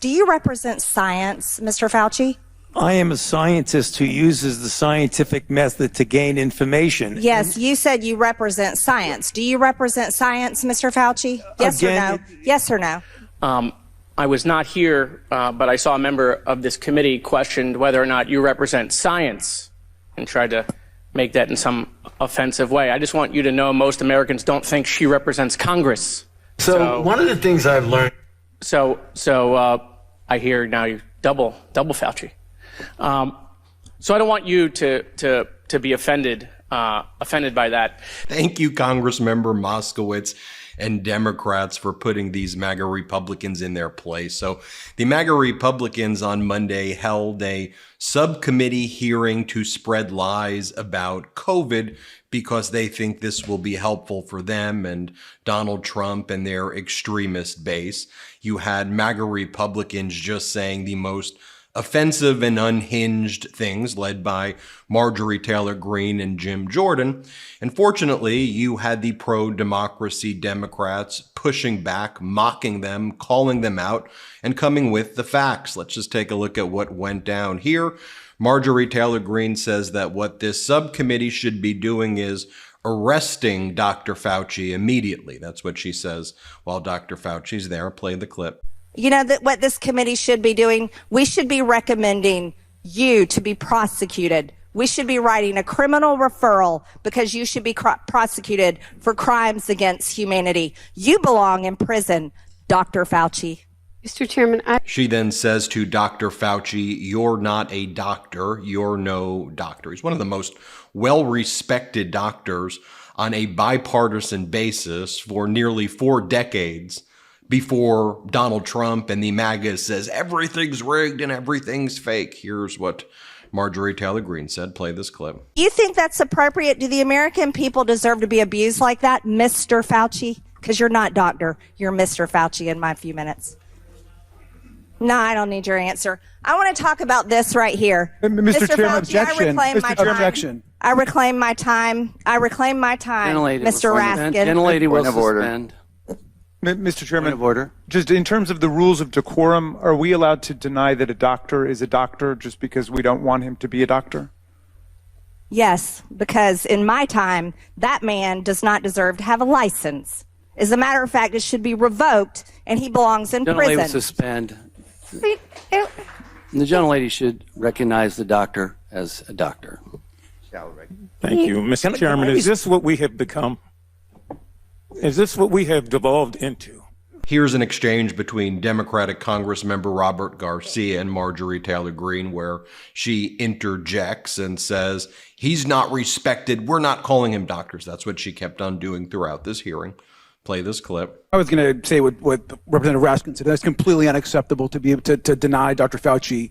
Do you represent science, Mr. Fauci? I am a scientist who uses the scientific method to gain information. Yes, you said you represent science. Do you represent science, Mr. Fauci? Yes or no? Yes or no? I was not here, but I saw a member of this committee questioned whether or not you represent science and tried to make that in some offensive way. I just want you to know most Americans don't think she represents Congress. So one of the things I've learned. So I hear now you double Fauci. So I don't want you to be offended by that. Thank you, Congressmember Moskowitz and Democrats, for putting these MAGA Republicans in their place. So the MAGA Republicans on Monday held a subcommittee hearing to spread lies about COVID because they think this will be helpful for them and Donald Trump and their extremist base. You had MAGA Republicans just saying the most offensive and unhinged things, led by Marjorie Taylor Greene and Jim Jordan. And fortunately, you had the pro-democracy Democrats pushing back, mocking them, calling them out, and coming with the facts. Let's just take a look at what went down here. Marjorie Taylor Greene says that what this subcommittee should be doing is arresting Dr. Fauci immediately. That's what she says while Dr. Fauci's there. Play the clip. You know that what this committee should be doing? We should be recommending you to be prosecuted. We should be writing a criminal referral because you should be prosecuted for crimes against humanity. You belong in prison, Dr. Fauci. Mr. Chairman, She then says to Dr. Fauci, "You're not a doctor. You're no doctor." He's one of the most well-respected doctors on a bipartisan basis for nearly 4 decades. Before Donald Trump and the MAGA says everything's rigged and everything's fake. Here's what Marjorie Taylor Greene said. Play this clip. You think that's appropriate? Do the American people deserve to be abused like that, Mr. Fauci? Because you're not doctor. You're Mr. Fauci in my few minutes. No, I don't need your answer. I want to talk about this right here. Mr. Chairman, Fauci, objection. I reclaim Mr. my Chairman, time. objection. I reclaim my time. I reclaim my time, Mr. Raskin. Gentlelady will suspend. Mr. Chairman, Point of order. Just in terms of the rules of decorum, are we allowed to deny that a doctor is a doctor just because we don't want him to be a doctor? Yes, because in my time, that man does not deserve to have a license. As a matter of fact, it should be revoked, and he belongs in Gentlelady will prison. suspend. The gentlelady should recognize the doctor as a doctor. Thank you. Mr. Chairman, is this what we have become? Is this what we have devolved into? Here's an exchange between Democratic Congressmember Robert Garcia and Marjorie Taylor Greene, where she interjects and says, he's not respected. We're not calling him doctors. That's what she kept on doing throughout this hearing. Play this clip. I was going to say what Representative Raskin said. That's completely unacceptable to be able to deny Dr. Fauci,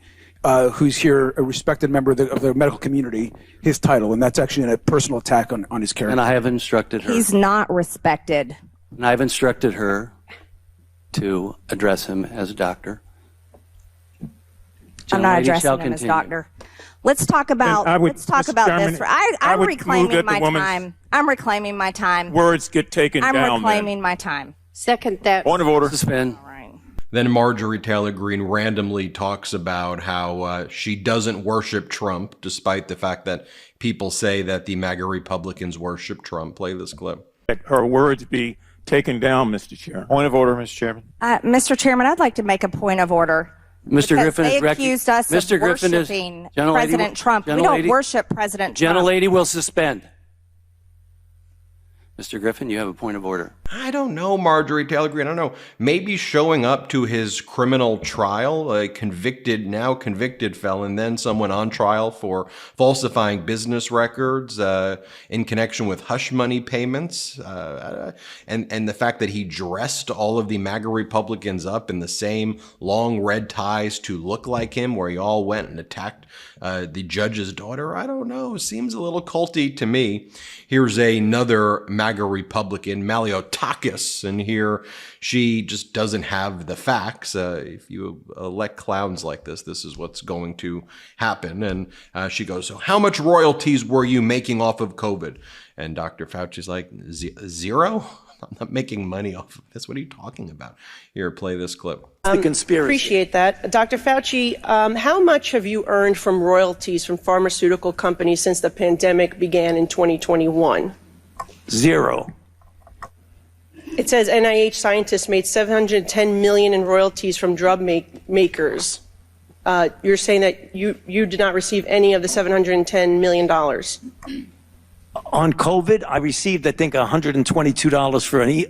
who's here, a respected member of the medical community, his title. And that's actually a personal attack on his character. And I have instructed her. He's not respected. And I've instructed her to address him as a doctor. I'm not addressing him as doctor. Let's talk about this. I'm reclaiming my time. I'm reclaiming my time. Words get taken down. I'm reclaiming my time. second that. Point of order. Suspend. All right. Then Marjorie Taylor Greene randomly talks about how she doesn't worship Trump, despite the fact that people say that the MAGA Republicans worship Trump. Play this clip. Her words be taken down, Mr. Chair. Point of order, Mr. Chairman. Mr. Chairman, I'd like to make a point of order. Mr. Griffin they is accused us Mr. of Griffin is worshiping President Trump. We don't worship President Trump. Gentlelady will suspend. Mr. Griffin, you have a point of order. I don't know, Marjorie Taylor Greene. I don't know. Maybe showing up to his criminal trial, a now convicted felon, then someone on trial for falsifying business records in connection with hush money payments, and the fact that he dressed all of the MAGA Republicans up in the same long red ties to look like him, where he all went and attacked the judge's daughter. I don't know. Seems a little culty to me. Here's another MAGA Republican, Maliotakis, and here she just doesn't have the facts. If you elect clowns like this, this is what's going to happen. And she goes, so how much royalties were you making off of COVID? And Dr. Fauci's like, zero? I'm not making money off of this. What are you talking about? Here, play this clip. The conspiracy. Appreciate that. Dr. Fauci, how much have you earned from royalties from pharmaceutical companies since the pandemic began in 2021? Zero. It says NIH scientists made $710 million in royalties from drug makers. You're saying that you did not receive any of the $710 million. On COVID, I received, I think, $122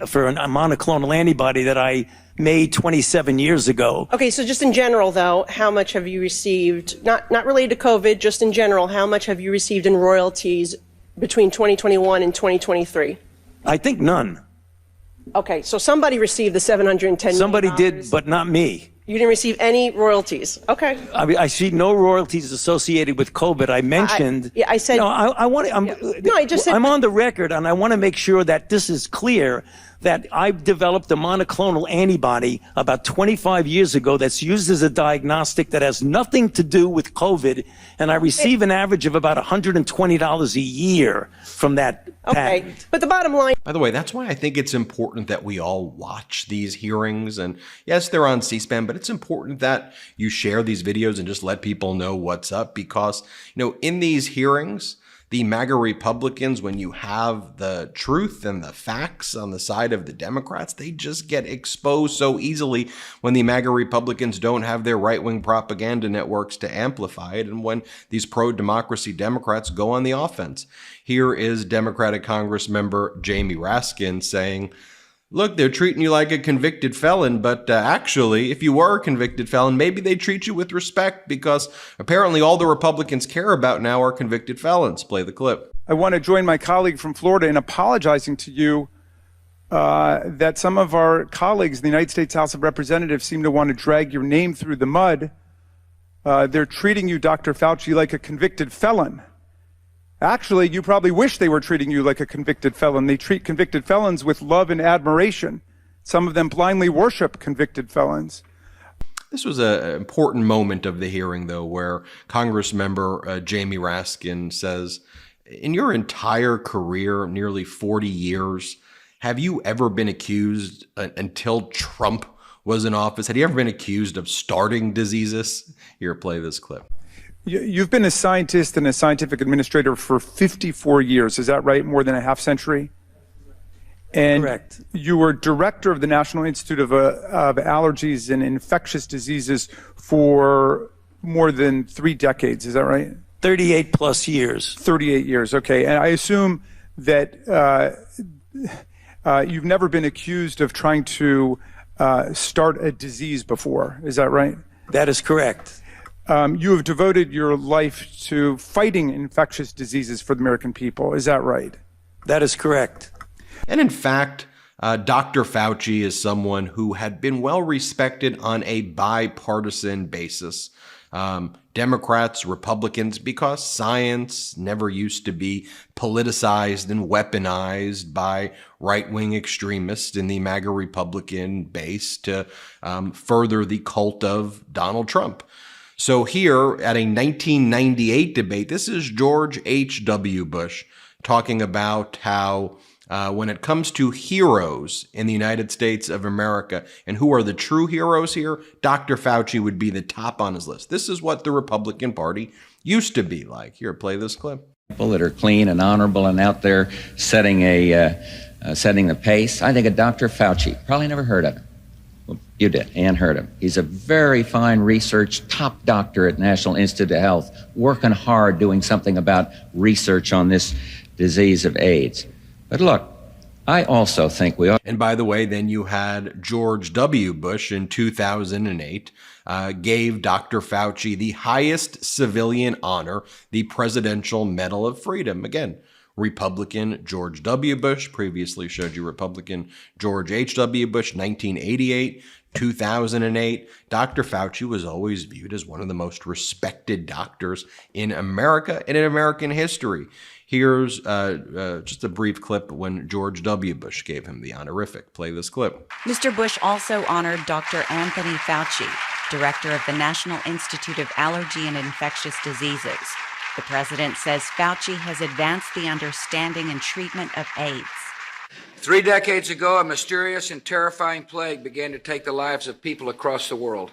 for a monoclonal antibody that I made 27 years ago. Okay, so just in general, though, how much have you received, not related to COVID, just in general, how much have you received in royalties between 2021 and 2023? I think none. Okay, so somebody received the $710 million. Somebody did, but not me. You didn't receive any royalties. Okay. I see no royalties associated with COVID. I mentioned. I said. No, I want to. No, I just said. I'm on the record, and I want to make sure that this is clear. That I've developed a monoclonal antibody about 25 years ago that's used as a diagnostic that has nothing to do with COVID, and I receive an average of about $120 a year from that patent. Okay, but the bottom line. By the way, that's why I think it's important that we all watch these hearings. And yes, they're on C-SPAN, but it's important that you share these videos and just let people know what's up, because, in these hearings, the MAGA Republicans, when you have the truth and the facts on the side of the Democrats, they just get exposed so easily when the MAGA Republicans don't have their right-wing propaganda networks to amplify it, and when these pro-democracy Democrats go on the offense. Here is Democratic Congress member Jamie Raskin saying, look, they're treating you like a convicted felon, but actually, if you were a convicted felon, maybe they treat you with respect, because apparently all the Republicans care about now are convicted felons. Play the clip. I want to join my colleague from Florida in apologizing to you that some of our colleagues in the United States House of Representatives seem to want to drag your name through the mud. They're treating you, Dr. Fauci, like a convicted felon. Actually, you probably wish they were treating you like a convicted felon. They treat convicted felons with love and admiration. Some of them blindly worship convicted felons. This was an important moment of the hearing, though, where Congress member Jamie Raskin says, in your entire career, nearly 40 years, have you ever been accused until Trump was in office? Had you ever been accused of starting diseases? Here, play this clip. You've been a scientist and a scientific administrator for 54 years. Is that right? More than a half century? And correct. You were director of the National Institute of Allergies and Infectious Diseases for more than 3 decades. Is that right? 38 plus years. 38 years. Okay. And I assume that you've never been accused of trying to start a disease before. Is that right? That is correct. You have devoted your life to fighting infectious diseases for the American people. Is that right? That is correct. And in fact, Dr. Fauci is someone who had been well respected on a bipartisan basis. Democrats, Republicans, because science never used to be politicized and weaponized by right-wing extremists in the MAGA Republican base to further the cult of Donald Trump. So here at a 1998 debate, this is George H.W. Bush talking about how when it comes to heroes in the United States of America, and who are the true heroes here, Dr. Fauci would be the top on his list. This is what the Republican Party used to be like. Here, play this clip. People that are clean and honorable and out there setting the pace. I think of Dr. Fauci. Probably never heard of him. Well, you did, and heard him. He's a very fine research, top doctor at National Institute of Health, working hard doing something about research on this disease of AIDS. But look, I also think we ought. And by the way, then you had George W. Bush in 2008 gave Dr. Fauci the highest civilian honor, the Presidential Medal of Freedom. Again, Republican George W. Bush, previously showed you Republican George H.W. Bush, 1988, 2008. Dr. Fauci was always viewed as one of the most respected doctors in America and in American history. Here's just a brief clip when George W. Bush gave him the honorific. Play this clip. Mr. Bush also honored Dr. Anthony Fauci, director of the National Institute of Allergy and Infectious Diseases. The president says Fauci has advanced the understanding and treatment of AIDS. 3 decades ago, a mysterious and terrifying plague began to take the lives of people across the world.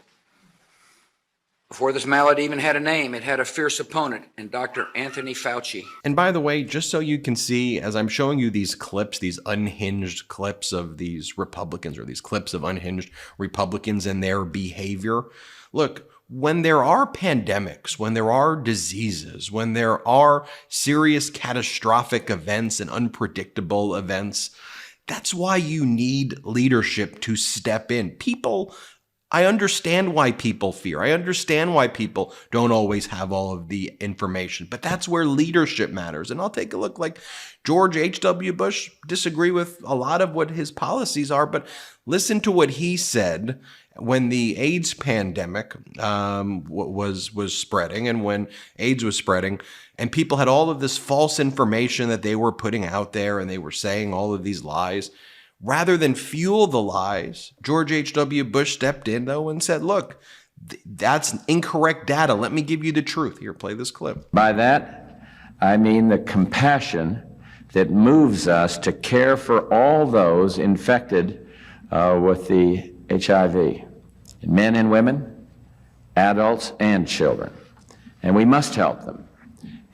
Before this malady even had a name, it had a fierce opponent in Dr. Anthony Fauci. And by the way, just so you can see, as I'm showing you these clips, these unhinged clips of these Republicans, or these clips of unhinged Republicans and their behavior, look, when there are pandemics, when there are diseases, when there are serious catastrophic events and unpredictable events, that's why you need leadership to step in. I understand why people fear. I understand why people don't always have all of the information, but that's where leadership matters. And I'll take a look. Like George H.W. Bush, disagree with a lot of what his policies are, but listen to what he said when the AIDS pandemic was spreading, and when AIDS was spreading, and people had all of this false information that they were putting out there, and they were saying all of these lies. Rather than fuel the lies, George H.W. Bush stepped in, though, and said, look, that's incorrect data. Let me give you the truth. Here, play this clip. By that, I mean the compassion that moves us to care for all those infected with the HIV, men and women, adults and children. And we must help them.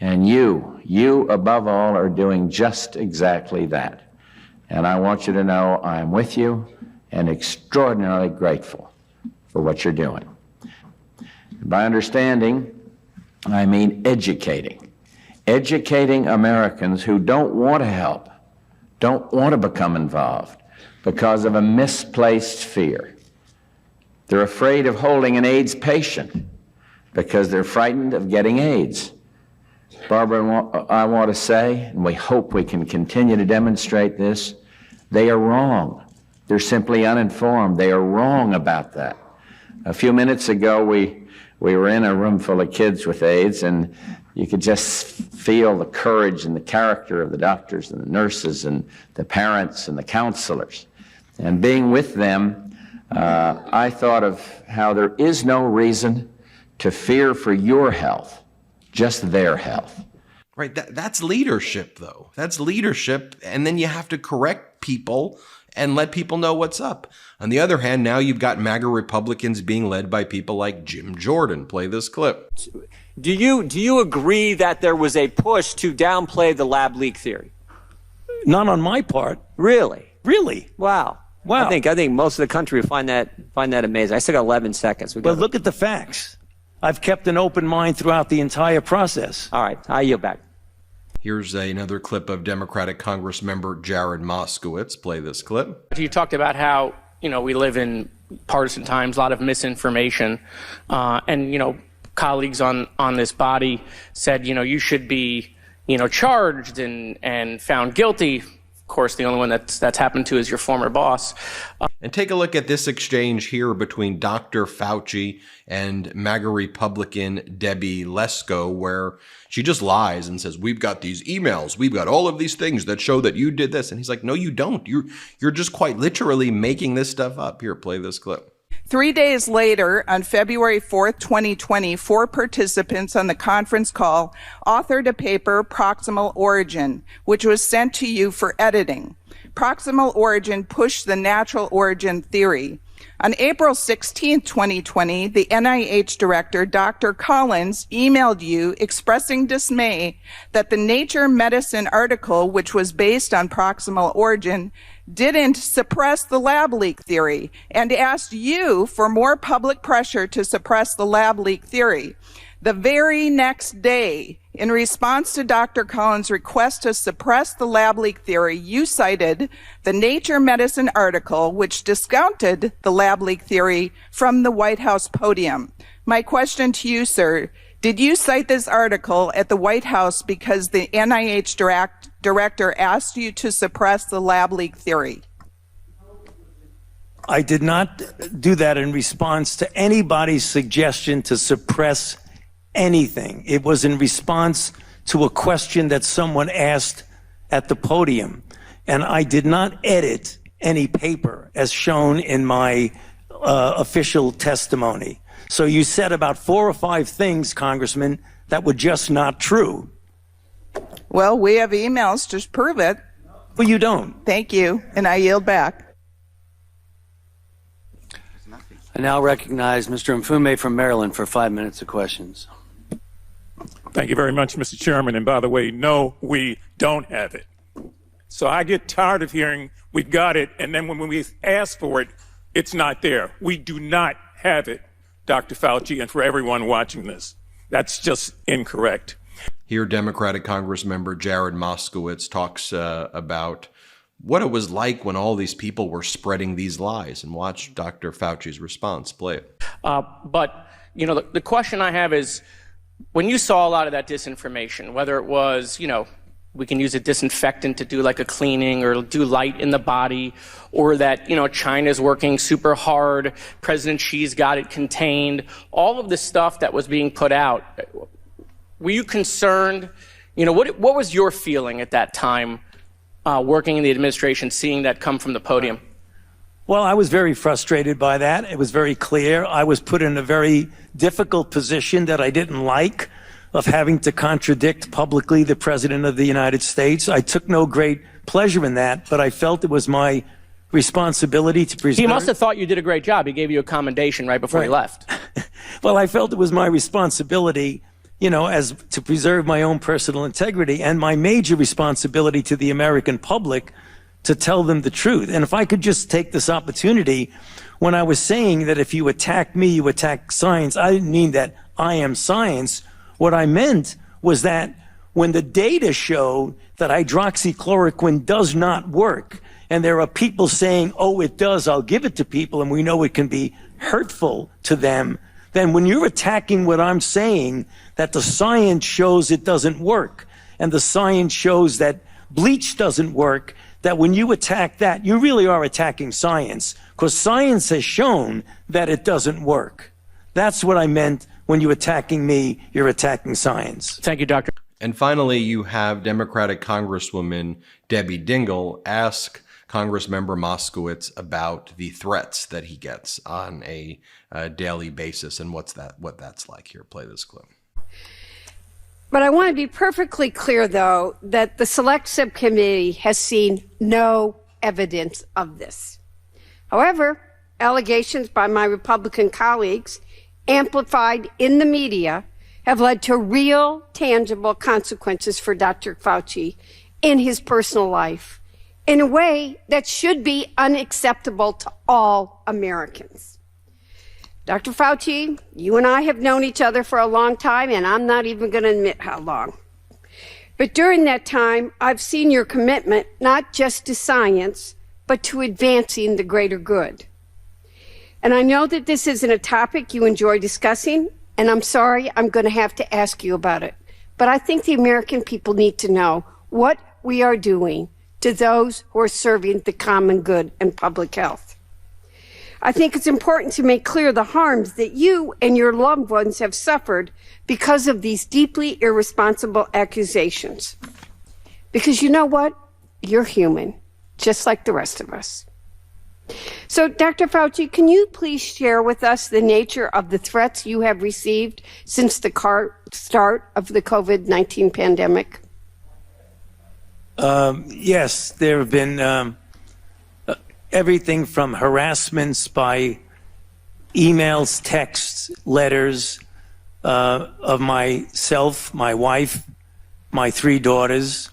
And you above all are doing just exactly that. And I want you to know I'm with you and extraordinarily grateful for what you're doing. By understanding, I mean educating. Educating Americans who don't want to help, don't want to become involved because of a misplaced fear. They're afraid of holding an AIDS patient because they're frightened of getting AIDS. Barbara, I want to say, and we hope we can continue to demonstrate this, they are wrong. They're simply uninformed. They are wrong about that. A few minutes ago, we were in a room full of kids with AIDS, and you could just feel the courage and the character of the doctors and the nurses and the parents and the counselors. And being with them, I thought of how there is no reason to fear for your health, just their health. Right, that's leadership, though. That's leadership, and then you have to correct people and let people know what's up. On the other hand, now you've got MAGA Republicans being led by people like Jim Jordan. Play this clip. Do you agree that there was a push to downplay the lab leak theory? Not on my part. Really? Really? Wow. Wow. I think most of the country would find that amazing. I still got 11 seconds. But look at the facts. I've kept an open mind throughout the entire process. All right, I yield back. Here's another clip of Democratic Congress member Jared Moskowitz. Play this clip. You talked about how, we live in partisan times, a lot of misinformation, and, colleagues on this body said, you should be, charged and found guilty. Of course, the only one that's happened to is your former boss. And take a look at this exchange here between Dr. Fauci and MAGA Republican Debbie Lesko, where she just lies and says, we've got these emails, we've got all of these things that show that you did this. And he's like, no, you don't. You're just quite literally making this stuff up. Here, play this clip. 3 days later, on February 4th, 2020, 4 participants on the conference call authored a paper, Proximal Origin, which was sent to you for editing. Proximal Origin pushed the natural origin theory. On April 16, 2020, the NIH director, Dr. Collins, emailed you expressing dismay that the Nature Medicine article, which was based on proximal origin, didn't suppress the lab leak theory, and asked you for more public pressure to suppress the lab leak theory. The very next day, in response to Dr. Collins' request to suppress the lab leak theory, you cited the Nature Medicine article, which discounted the lab leak theory from the White House podium. My question to you, sir, did you cite this article at the White House because the NIH director asked you to suppress the lab leak theory? I did not do that in response to anybody's suggestion to suppress anything. It was in response to a question that someone asked at the podium. And I did not edit any paper as shown in my official testimony. So you said about 4 or 5 things, Congressman, that were just not true. Well, we have emails to prove it. Well, you don't. Thank you, and I yield back. I now recognize Mr. Mfume from Maryland for 5 minutes of questions. Thank you very much, Mr. Chairman. And by the way, no, we don't have it. So I get tired of hearing we've got it, and then when we ask for it, it's not there. We do not have it, Dr. Fauci, and for everyone watching this. That's just incorrect. Here, Democratic Congressmember Jared Moskowitz talks about what it was like when all these people were spreading these lies. And watch Dr. Fauci's response. Play it. But, you know, the question I have is, when you saw a lot of that disinformation, whether it was, you know, we can use a disinfectant to do like a cleaning or do light in the body, or that, you know, China's working super hard, President Xi's got it contained, all of the stuff that was being put out, were you concerned? You know, what was your feeling at that time working in the administration, seeing that come from the podium? Well, I was very frustrated by that. It was very clear. I was put in a very difficult position that I didn't like, of having to contradict publicly the President of the United States. I took no great pleasure in that, but I felt it was my responsibility to preserve. He must have thought you did a great job. He gave you a commendation right before he left. Well, I felt it was my responsibility, you know, as to preserve my own personal integrity and my major responsibility to the American public to tell them the truth. And if I could just take this opportunity, when I was saying that if you attack me, you attack science, I didn't mean that I am science. What I meant was that when the data showed that hydroxychloroquine does not work, and there are people saying, oh, it does, I'll give it to people, and we know it can be hurtful to them, then when you're attacking what I'm saying, that the science shows it doesn't work, and the science shows that bleach doesn't work, that when you attack that, you really are attacking science, because science has shown that it doesn't work. That's what I meant. When you're attacking me, you're attacking science. Thank you, Doctor. And finally, you have Democratic Congresswoman Debbie Dingell ask Congressmember Moskowitz about the threats that he gets on a daily basis and what that's like. Here, play this clip. But I want to be perfectly clear, though, that the Select Subcommittee has seen no evidence of this. However, allegations by my Republican colleagues amplified in the media have led to real, tangible consequences for Dr. Fauci in his personal life in a way that should be unacceptable to all Americans. Dr. Fauci, you and I have known each other for a long time, and I'm not even going to admit how long. But during that time, I've seen your commitment not just to science, but to advancing the greater good. And I know that this isn't a topic you enjoy discussing, and I'm sorry I'm going to have to ask you about it. But I think the American people need to know what we are doing to those who are serving the common good and public health. I think it's important to make clear the harms that you and your loved ones have suffered because of these deeply irresponsible accusations. Because you know what? You're human, just like the rest of us. So, Dr. Fauci, can you please share with us the nature of the threats you have received since the start of the COVID-19 pandemic? Yes, there have been everything from harassments by emails, texts, letters of myself, my wife, my 3 daughters.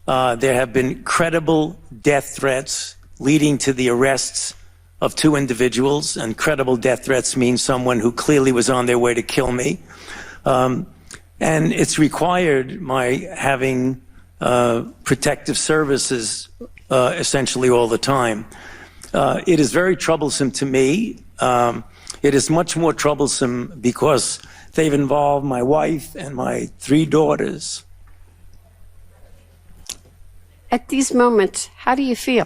There have been credible death threats leading to the arrests of 2 individuals, and credible death threats mean someone who clearly was on their way to kill me. And it's required my having protective services essentially all the time. It is very troublesome to me. It is much more troublesome because they've involved my wife and my 3 daughters. At these moments, how do you feel?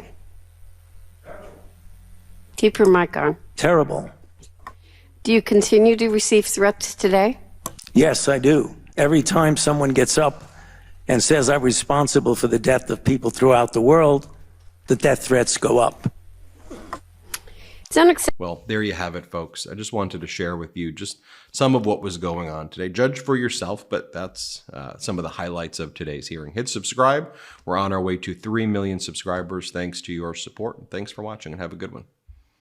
Keep your mic on. Terrible. Do you continue to receive threats today? Yes, I do. Every time someone gets up and says I'm responsible for the death of people throughout the world, the death threats go up. It's unacceptable. Well, there you have it, folks. I just wanted to share with you just some of what was going on today. Judge for yourself, but that's some of the highlights of today's hearing. Hit subscribe. We're on our way to 3 million subscribers thanks to your support. Thanks for watching and have a good one.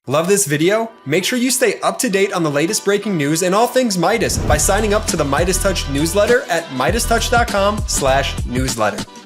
Love this video? Make sure you stay up to date on the latest breaking news and all things Midas by signing up to the Midas Touch newsletter at MidasTouch.com/newsletter.